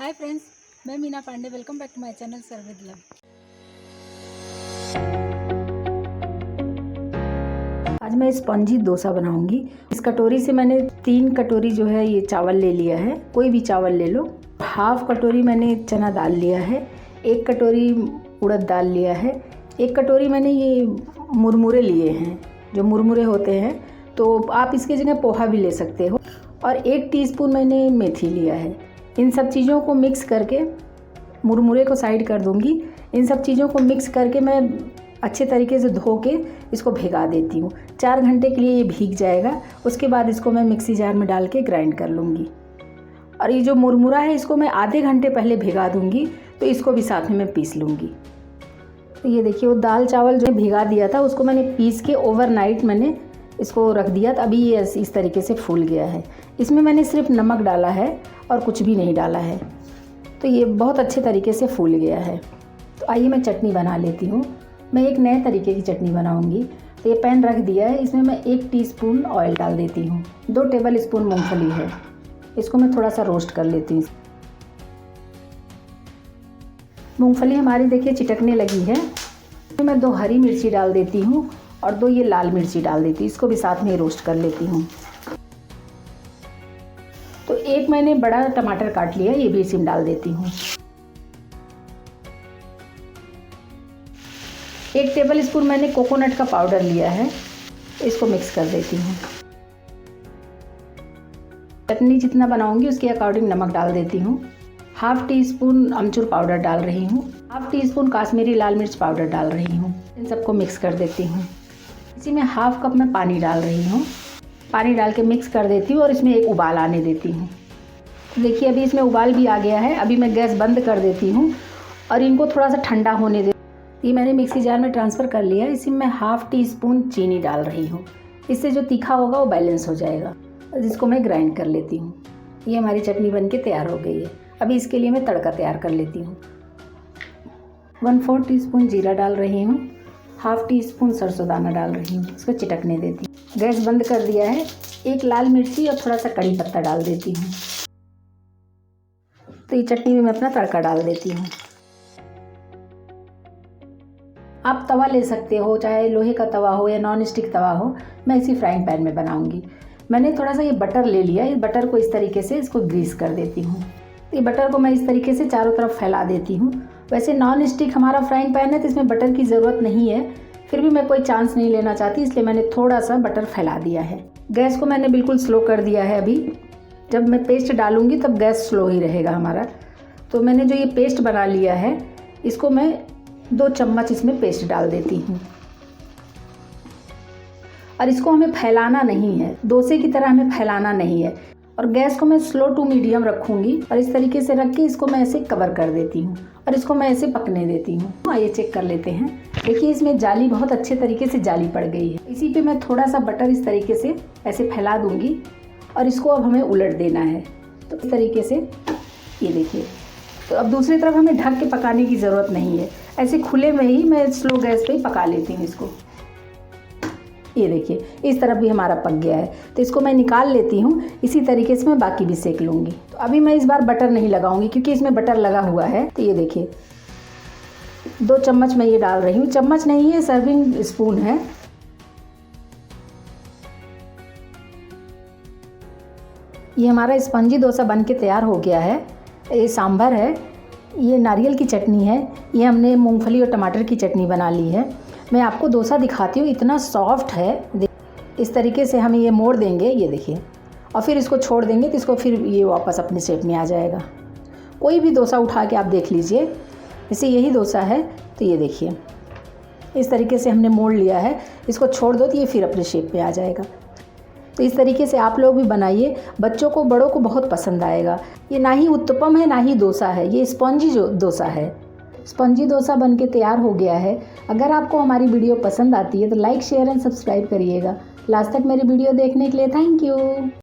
हाय friends, मैं Meena Pandey. Welcome back to my channel serve with love. आज मैं स्पंजी डोसा बनाऊंगी। इस कटोरी से मैंने 3 कटोरी जो है ये चावल ले लिया है, कोई भी चावल ले लो। हाफ कटोरी मैंने चना दाल लिया है, 1 कटोरी उड़द दाल लिया है, 1 कटोरी मैंने ये मुरमुरे लिए हैं, जो मुरमुरे होते हैं, तो आप इसकी जगह पोहा भी ले सकते हो, और 1 टीस्पून मैंने मेथी लिया है। इन सब चीज़ों को मिक्स करके, मुरमुरे को साइड कर दूंगी। इन सब चीज़ों को मिक्स करके मैं अच्छे तरीके से धो के इसको भिगा देती हूँ। 4 घंटे के लिए ये भीग जाएगा। उसके बाद इसको मैं मिक्सी जार में डाल के ग्राइंड कर लूँगी। और ये जो मुरमुरा है इसको मैं आधे घंटे पहले भिगा दूँगी, तो इसको भी साथ में मैं पीस लूँगी। तो ये देखिए, वो दाल चावल जो भिगा दिया था उसको मैंने पीस के ओवरनाइट मैंने इसको रख दिया, तो अभी ये इस तरीके से फूल गया है। इसमें मैंने सिर्फ नमक डाला है और कुछ भी नहीं डाला है, तो ये बहुत अच्छे तरीके से फूल गया है। तो आइए मैं चटनी बना लेती हूँ। मैं एक नए तरीके की चटनी बनाऊँगी। तो ये पैन रख दिया है, इसमें मैं 1 टीस्पून ऑयल डाल देती हूँ। 2 टेबल स्पून मूँगफली है, इसको मैं थोड़ा सा रोस्ट कर लेती हूँ। मूँगफली हमारी देखिए चिटकने लगी है। मैं 2 हरी मिर्ची डाल देती हूँ और 2 ये लाल मिर्ची डाल देती हूँ, इसको भी साथ में रोस्ट कर लेती हूँ। तो 1 मैंने बड़ा टमाटर काट लिया, ये भी इसी में डाल देती हूँ। 1 टेबल स्पून मैंने कोकोनट का पाउडर लिया है, इसको मिक्स कर देती हूँ। चटनी जितना बनाऊंगी उसके अकॉर्डिंग नमक डाल देती हूँ। हाफ टी स्पून अमचूर पाउडर डाल रही हूँ, हाफ टी स्पून काश्मीरी लाल मिर्च पाउडर डाल रही हूँ। इन सबको मिक्स कर देती हूँ। इसी में हाफ कप में पानी डाल रही हूँ। पानी डाल के मिक्स कर देती हूँ और इसमें एक उबाल आने देती हूँ। देखिए, अभी इसमें उबाल भी आ गया है। अभी मैं गैस बंद कर देती हूँ और इनको थोड़ा सा ठंडा होने दे। ये मैंने मिक्सी जार में ट्रांसफ़र कर लिया है। इसी में हाफ टी स्पून चीनी डाल रही हूँ, इससे जो तीखा होगा वो बैलेंस हो जाएगा, जिसको मैं ग्राइंड कर लेती हूँ। ये हमारी चटनी बन के तैयार हो गई है। अभी इसके लिए मैं तड़का तैयार कर लेती हूँ। 1/4 टीस्पून जीरा डाल रही हूँ, हाफ टी स्पून सरसों दाना डाल रही हूँ, इसको चिटकने देती हूँ। गैस बंद कर दिया है। 1 लाल मिर्ची और थोड़ा सा कड़ी पत्ता डाल देती हूँ। तो ये चटनी में मैं अपना तड़का डाल देती हूँ। आप तवा ले सकते हो, चाहे लोहे का तवा हो या नॉन स्टिक तवा हो। मैं इसी फ्राइंग पैन में बनाऊंगी। मैंने थोड़ा सा ये बटर ले लिया, इस बटर को इस तरीके से इसको ग्रीस कर देती हूँ। ये बटर को मैं इस तरीके से चारों तरफ फैला देती हूँ। वैसे नॉन स्टिक हमारा फ्राइंग पैन है तो इसमें बटर की ज़रूरत नहीं है, फिर भी मैं कोई चांस नहीं लेना चाहती, इसलिए मैंने थोड़ा सा बटर फैला दिया है। गैस को मैंने बिल्कुल स्लो कर दिया है। अभी जब मैं पेस्ट डालूंगी तब गैस स्लो ही रहेगा हमारा। तो मैंने जो ये पेस्ट बना लिया है, इसको मैं 2 चम्मच इसमें पेस्ट डाल देती हूँ। और इसको हमें फैलाना नहीं है, डोसे की तरह हमें फैलाना नहीं है। और गैस को मैं स्लो टू मीडियम रखूँगी और इस तरीके से रख के इसको मैं ऐसे कवर कर देती हूँ और इसको मैं ऐसे पकने देती हूँ। आइए चेक कर लेते हैं। देखिए, इसमें जाली बहुत अच्छे तरीके से जाली पड़ गई है। इसी पे मैं थोड़ा सा बटर इस तरीके से ऐसे फैला दूँगी और इसको अब हमें उलट देना है। तो इस तरीके से ये देखिए। तो अब दूसरी तरफ हमें ढक के पकाने की ज़रूरत नहीं है, ऐसे खुले में ही मैं स्लो गैस पे ही पका लेती हूँ इसको। ये देखिए, इस तरफ भी हमारा पक गया है, तो इसको मैं निकाल लेती हूँ। इसी तरीके से मैं बाकी भी सेक लूँगी। तो अभी मैं इस बार बटर नहीं लगाऊंगी क्योंकि इसमें बटर लगा हुआ है। तो ये देखिए, 2 चम्मच मैं ये डाल रही हूँ। चम्मच नहीं है, सर्विंग स्पून है। ये हमारा स्पंजी डोसा बन के तैयार हो गया है। ये सांभर है, ये नारियल की चटनी है, ये हमने मूंगफली और टमाटर की चटनी बना ली है। मैं आपको डोसा दिखाती हूँ, इतना सॉफ्ट है। इस तरीके से हम ये मोड़ देंगे, ये देखिए, और फिर इसको छोड़ देंगे तो इसको फिर ये वापस अपने शेप में आ जाएगा। कोई भी डोसा उठा के आप देख लीजिए, जैसे यही डोसा है। तो ये देखिए, इस तरीके से हमने मोड़ लिया है। इसको छोड़ दो तो ये फिर अपने शेप में आ जाएगा। तो इस तरीके से आप लोग भी बनाइए, बच्चों को बड़ों को बहुत पसंद आएगा। ये ना ही उत्तपम है ना ही डोसा है, ये स्पंजी डोसा है। स्पंजी डोसा बन के तैयार हो गया है। अगर आपको हमारी वीडियो पसंद आती है तो लाइक, शेयर एंड सब्सक्राइब करिएगा। लास्ट तक मेरी वीडियो देखने के लिए थैंक यू।